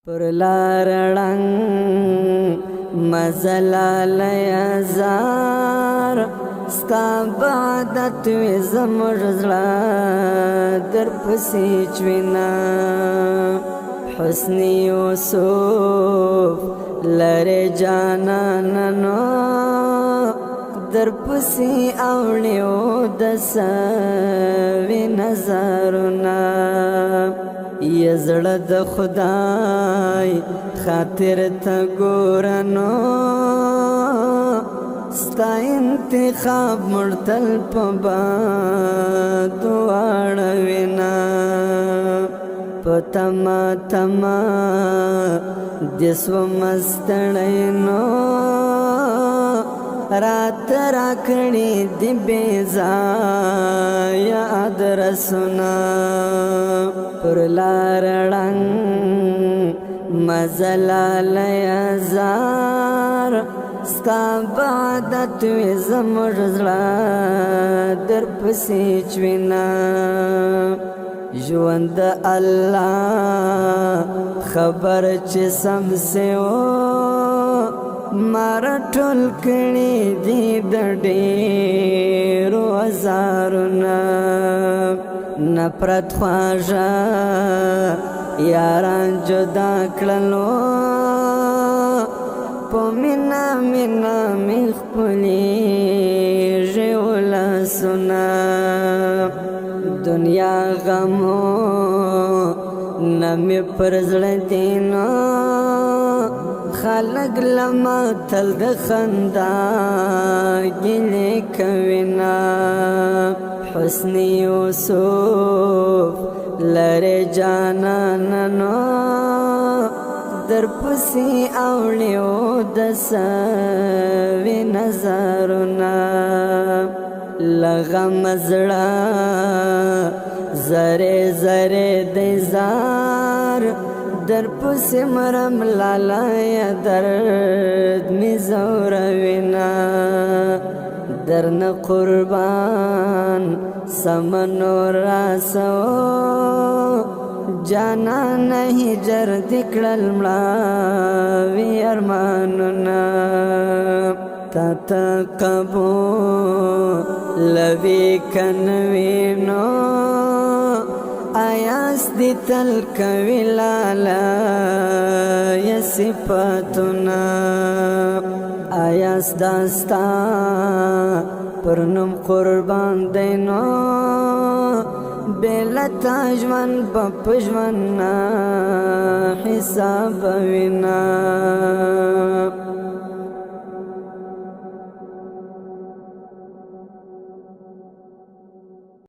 پر لار ړنګ مزلال یزار ستا بعدت وی زموږ زړه در پسې چوینا حسن یوسف لره جانانانو در پسې اوړیو د سوي نظرونه یا زړه د خدای خاطر ته ګورنو ستا انتخاب مرتل په بادو اړوینا په تما تما دسو مستړی نو رات راکړي دی بیځایه ادرسونه پر لار ړنګ مزلال یزار ستا بعدت وی زموږ زړه در پسې چوینا ژوند د الله خبر چې سم سیو مارا ټول کړي دي د ډېرو هزارونه نفرت خواږه یاران جدا کړلو په مینا مینا می خپلېږي ولسونه دنیا غمو نه مې پر زړه دی نو خلق لما تل د خندا ګیلې کوینا حسن یوسف لره جانانانو در پسې اوړیو د سوي نظرونه لغم زړه زره زره د زار در پسې مرم لالا درد می زوروینا درنه قربان سمنو راسو جانا نہیں جر دکڑل مړاوي ارمانونه تا کبو لوي کنوینو آیاس دی تل کوي لالا یا صفاتنا آیاس داستا پرنم قربان دینو بیلتا ژوند په ژوند حساب وینا